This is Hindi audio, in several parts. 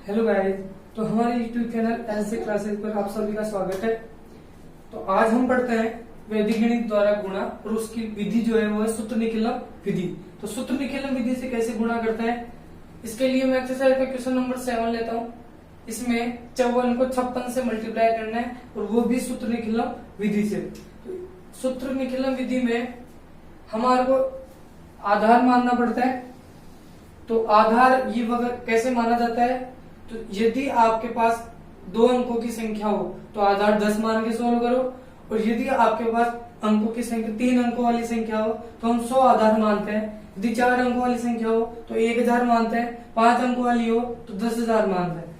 Hello guys. तो हमारे यूट्यूब चैनल ऐसे क्लासेस पर आप सभी का स्वागत है। तो आज हम पढ़ते हैं वैदिक गणित द्वारा गुणा और उसकी विधि जो है वो है सूत्र निकलम विधि। तो सूत्र निकलम विधि से कैसे गुणा करते हैं, इसके लिए मैं एक्सरसाइज का क्वेश्चन नंबर 7 लेता हूँ। इसमें 54 को 56 से मल्टीप्लाई करना है और वो भी सूत्र निकलम विधि से। तो सूत्र निकलम विधि में हमारे को आधार मानना पड़ता है। तो आधार ये कैसे माना जाता है, तो यदि आपके पास 2 अंकों की संख्या हो तो आधार 10 मान के सोल्व करो, और यदि आपके पास अंकों की संख्या 3 अंकों वाली संख्या हो तो हम 100 आधार मानते हैं। यदि 4 अंकों वाली संख्या हो तो 1000 मानते हैं, 5 अंकों वाली हो तो 10,000 मानते हैं।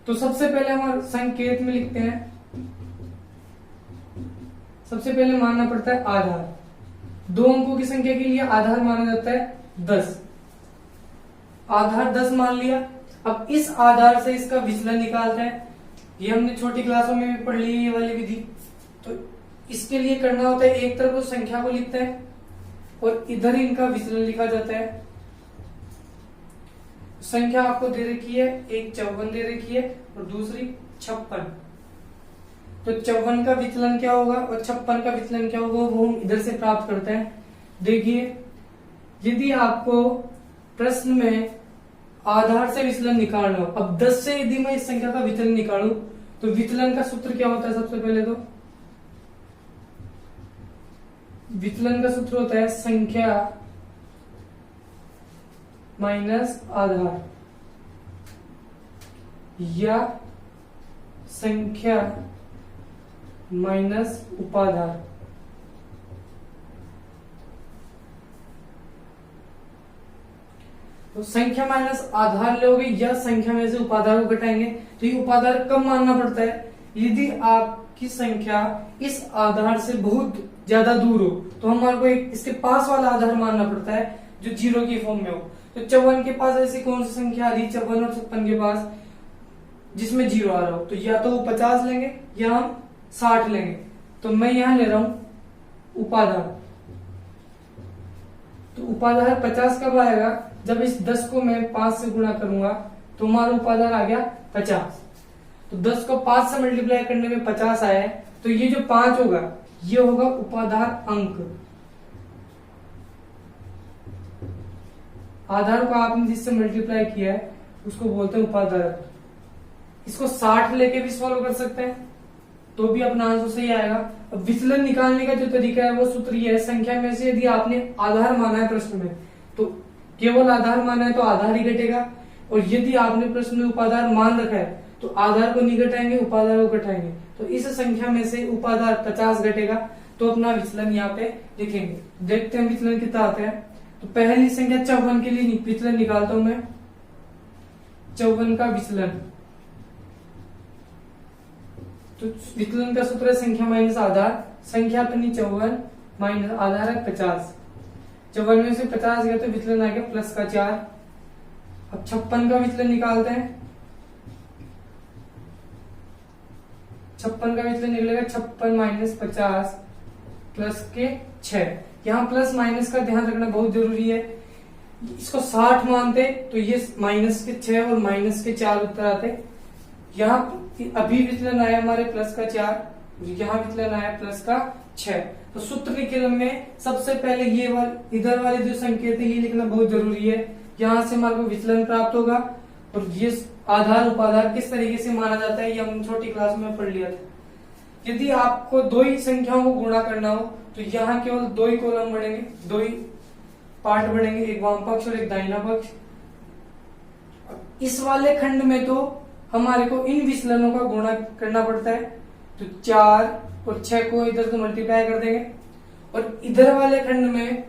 तो सबसे पहले हम संकेत में लिखते हैं, सबसे पहले मानना पड़ता है आधार। 2 अंकों की संख्या के लिए आधार माना जाता है 10। आधार 10 मान लिया। अब इस आधार से इसका विचलन निकालते हैं। ये हमने छोटी क्लासों में भी पढ़ ली ये वाली विधि। तो इसके लिए करना होता है, एक तरफ उस संख्या को लिखते हैं और इधर इनका विचलन लिखा जाता है। संख्या आपको दे रखी है, एक 54 दे रखी है और दूसरी 56। तो 54 का विचलन क्या होगा और 56 का विचलन क्या होगा वो हम इधर से प्राप्त करते हैं। देखिए, यदि आपको प्रश्न में आधार से विचलन निकालना हो, अब 10 से यदि मैं इस संख्या का विचलन निकालूं तो विचलन का सूत्र क्या होता है, सबसे पहले तो विचलन का सूत्र होता है संख्या माइनस आधार या संख्या माइनस उपाधार। तो संख्या माइनस आधार लोगे या संख्या में से उपाधार को घटाएंगे। तो ये उपाधार कब मानना पड़ता है, यदि आपकी संख्या इस आधार से बहुत ज्यादा दूर हो तो हमारे को इसके पास वाला आधार मानना पड़ता है जो 0 की फॉर्म में हो। तो 54 के पास ऐसी कौन सी संख्या आ रही, 54 और 56 के पास जिसमें 0 आ रहा हो, तो या तो वो 50 लेंगे या हम 60 लेंगे। तो मैं यहां ले रहा हूं उपाधार। तो उपाधार 50 कब आएगा, जब इस 10 को मैं 5 से गुणा करूंगा तो हमारा उपाधार आ गया 50। तो 10 को 5 से मल्टीप्लाई करने में 50 आया है, तो ये जो 5 होगा ये होगा उपाधार अंक। आधार को आपने जिससे मल्टीप्लाई किया है उसको बोलते हैं उपाधार। इसको 60 लेके भी सॉल्व कर सकते हैं तो भी अपना आंसर सही आएगा। अब विचलन निकालने का जो तरीका है वो सूत्र ये है, संख्या में से यदि आपने आधार माना है प्रश्न में तो केवल आधार माना है तो आधार ही घटेगा, और यदि आपने प्रश्न में उपाधार मान रखा है तो आधार को नहीं घटाएंगे, उपाधार को घटाएंगे। तो इस संख्या में से उपाधार 50 घटेगा तो अपना विचलन यहाँ पे लिखेंगे। देखते हैं विचलन कितना आता है। तो पहली संख्या 54 के लिए विचलन निकालता हूं मैं। 54 का विचलन, तो विचलन का सूत्र है संख्या माइनस आधार। संख्या अपनी 54 माइनस आधार है 50। 54 में से 50 गया तो विचलन आ गया प्लस का 4। अब 56 का विचलन निकालते हैं। 56 का विचलन निकलेगा 56 माइनस 50 प्लस के 6। यहाँ प्लस माइनस का ध्यान रखना बहुत जरूरी है। इसको 60 मानते तो ये माइनस के 6 और माइनस के 4 उत्तर आते। यहाँ अभी विचलन आया हमारे प्लस का 4, यहाँ विचलन आया प्लस का 6। तो सूत्र निकलन में सबसे पहले ये इधर वाले जो संकेत है ये लिखना बहुत जरूरी है। यहाँ से हमारे को विचलन प्राप्त होगा, और ये आधार उपाधार किस तरीके से माना जाता है ये हम छोटी क्लास में पढ़ लिया था। यदि आपको 2 ही संख्याओं को गुणा करना हो तो यहाँ केवल 2 ही कॉलम बढ़ेंगे, 2 ही पार्ट बढ़ेंगे, एक वाम पक्ष और एक दाहिना पक्ष। इस वाले खंड में तो हमारे को इन विचलनों का गुणा करना पड़ता है। तो 4 और 6 को इधर से मल्टीप्लाई कर देंगे, और इधर वाले खंड में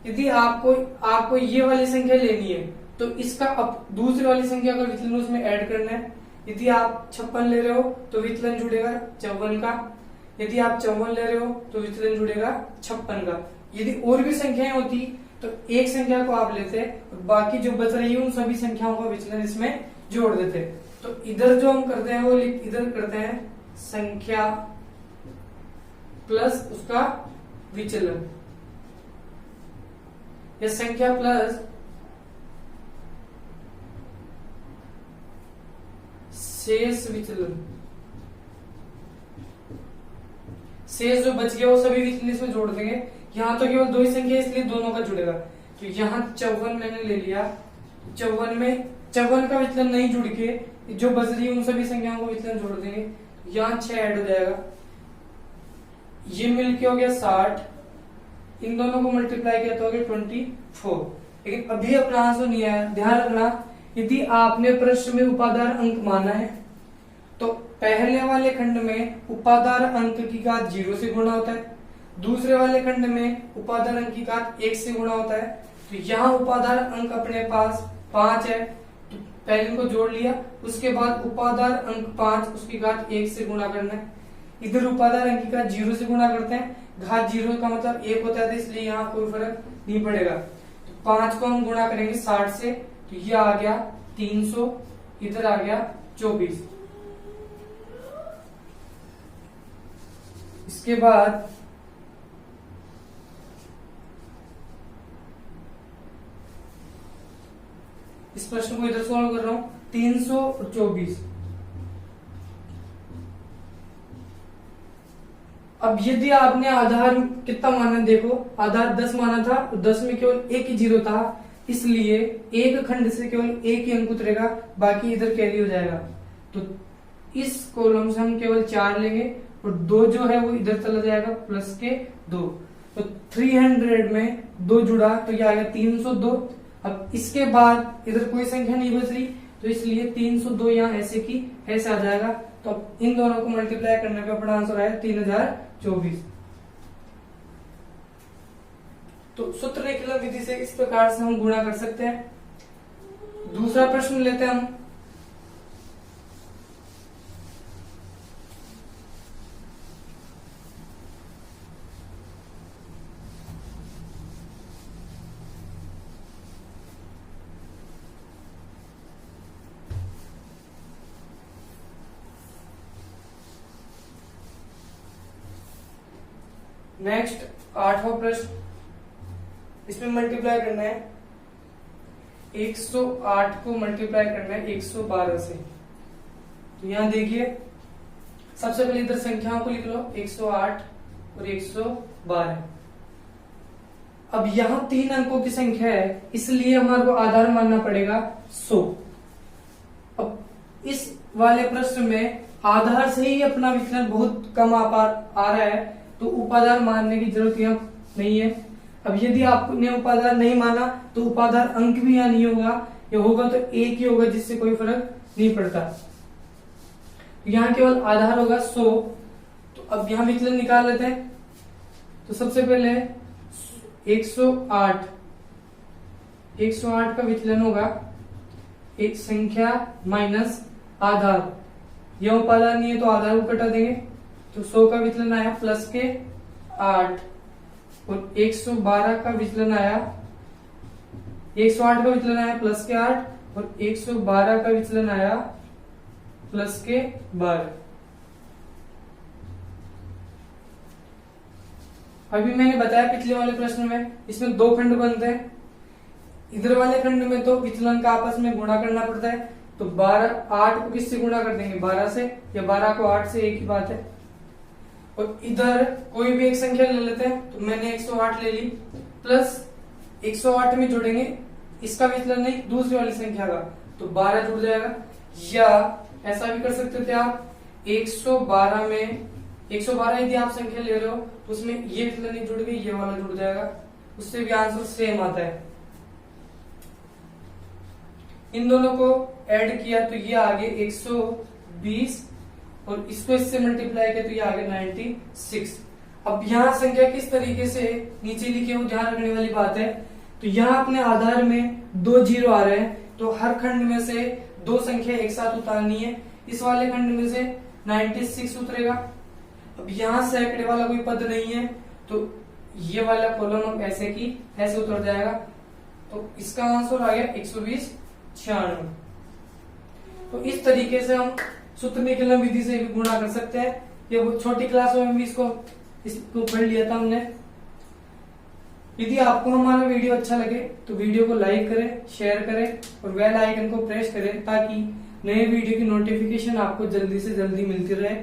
यदि आपको ये वाली संख्या लेनी है तो इसका अब दूसरी वाली संख्या का विचलन उसमें ऐड करना है। यदि आप 56 ले रहे हो तो विचलन जुड़ेगा 54 का, यदि आप 54 ले रहे हो तो विचलन जुड़ेगा 56 का। यदि और भी संख्याएं होती तो एक संख्या को आप लेते और बाकी जो बच रही है उन सभी संख्याओं का विचलन इसमें जोड़ देते। तो इधर जो हम करते हैं वो इधर करते हैं संख्या प्लस उसका विचलन, या संख्या प्लस शेष विचलन, शेष जो बच गया वो सभी विचलन इसमें जोड़ देंगे। यहाँ तो केवल 2 ही संख्या इसलिए दोनों का जुड़ेगा। तो यहाँ 54 मैंने ले लिया, 54 में 54 का विचलन नहीं जुड़ के जो बच रही है उन सभी संख्याओं को विचलन जोड़ देंगे। यहाँ 6 ऐड हो जाएगा, ये मिलके हो गया 60, इन दोनों को मल्टीप्लाई किया तो हो गया 24। लेकिन अभी अपना आंसर नहीं आया। ध्यान रखना, यदि आपने प्रश्न में उपादान अंक माना है तो पहले वाले खंड में उपादान अंक की घात 0 से गुणा होता है, दूसरे वाले खंड में उपादान अंक की घात 1 से गुणा होता है। तो यहाँ उपादान अंक अपने पास 5 है, तो पहले इनको जोड़ लिया, उसके बाद उपादान अंक 5 उसकी घात 1 से गुणा करना है। इधर उपादान अंक की घात 0 से गुणा करते हैं, घात 0 का मतलब 1 होता है, इसलिए यहाँ कोई फर्क नहीं पड़ेगा। तो 5 को हम गुणा करेंगे 60 से, तो ये आ गया 300, इधर आ गया 24। इसके बाद इस प्रश्न को इधर सॉल्व कर रहा हूं, 300 और 24। अब यदि आपने आधार कितना माना, देखो आधार 10 माना था, तो 10 में केवल एक ही 0 था, इसलिए एक खंड से केवल एक ही अंक उतरेगा, बाकी इधर कैरी हो जाएगा। तो इस कॉलम से हम केवल 4 लेंगे और 2 जो है वो इधर चला जाएगा, प्लस के 2। तो 300 में 2 जुड़ा तो ये आ गया 302। अब इसके बाद इधर कोई संख्या नहीं बच रही, तो इसलिए 302 यहाँ ऐसे की ऐसे आ जाएगा। तो अब इन दोनों को मल्टीप्लाई करने पे अपना आंसर आया 3024। तो सूत्र निकलन विधि से इस प्रकार से हम गुणा कर सकते हैं। दूसरा प्रश्न लेते हैं हम। नेक्स्ट 8वां प्रश्न, इसमें मल्टीप्लाई करना है 108 को मल्टीप्लाई करना है 112 से। तो यहां देखिए, सबसे पहले इधर संख्याओं को लिख लो, 108 और 112। अब यहां 3 अंकों की संख्या है, इसलिए हमारे को आधार मानना पड़ेगा 100। अब इस वाले प्रश्न में आधार से ही अपना विचलन बहुत कम आ रहा है, तो उपादान मानने की जरूरत यहाँ नहीं है। अब यदि आपने उपादान नहीं माना तो उपादान अंक भी यहाँ नहीं होगा, या होगा तो एक ही होगा, जिससे कोई फर्क नहीं पड़ता। तो यहाँ केवल आधार होगा 100। तो अब यहाँ विचलन निकाल लेते हैं। तो सबसे पहले 108 का विचलन होगा एक संख्या माइनस आधार, यह उपादान नहीं है तो आधार को कटा देंगे। तो 100 का विचलन आया प्लस के 8 और 112 का विचलन आया, 108 का विचलन आया प्लस के 8 और 112 का विचलन आया प्लस के 12। अभी मैंने बताया पिछले वाले प्रश्न में इसमें 2 खंड बनते हैं। इधर वाले खंड में तो विचलन का आपस में गुणा करना पड़ता है, तो 8 को किससे गुणा कर देंगे, 12 से, या 12 को 8 से, एक ही बात है। और इधर कोई भी एक संख्या ले लेते हैं, तो मैंने 108 ले ली, प्लस 108 में जोड़ेंगे इसका विचलन नहीं दूसरी वाली संख्या का, तो 12 जुड़ जाएगा। या ऐसा भी कर सकते थे आप, 112 में 112 यदि आप संख्या ले रहे हो तो उसमें ये विचलन नहीं जुड़ गई, ये वाला जुड़ जाएगा, उससे भी आंसर सेम आता है। इन दोनों को ऐड किया तो ये आगे 120 और इसको इससे मल्टीप्लाई किया तो ये आगे 96। अब यहाँ संख्या किस तरीके से नीचे लिखे हो, ध्यान रखने वाली बात है। तो यहाँ अपने आधार में 2 0 आ रहे हैं, तो हर खंड में से 2 संख्या एक साथ उतारनी है। इस वाले खंड में से 96 उतरेगा। अब यहाँ सैकड़े वाला कोई पद नहीं है, तो ये वाला कॉलम अब ऐसे की ऐसे उतर जाएगा। तो इसका आंसर आ गया 120 96। तो इस तरीके से हम सूत्र निकलन विधि से भी गुणा कर सकते हैं। ये छोटी क्लासों में भी इसको पढ़ लिया था हमने। यदि आपको हमारा वीडियो अच्छा लगे तो वीडियो को लाइक करें, शेयर करें और बेल आइकन को प्रेस करें, ताकि नए वीडियो की नोटिफिकेशन आपको जल्दी से जल्दी मिलती रहे।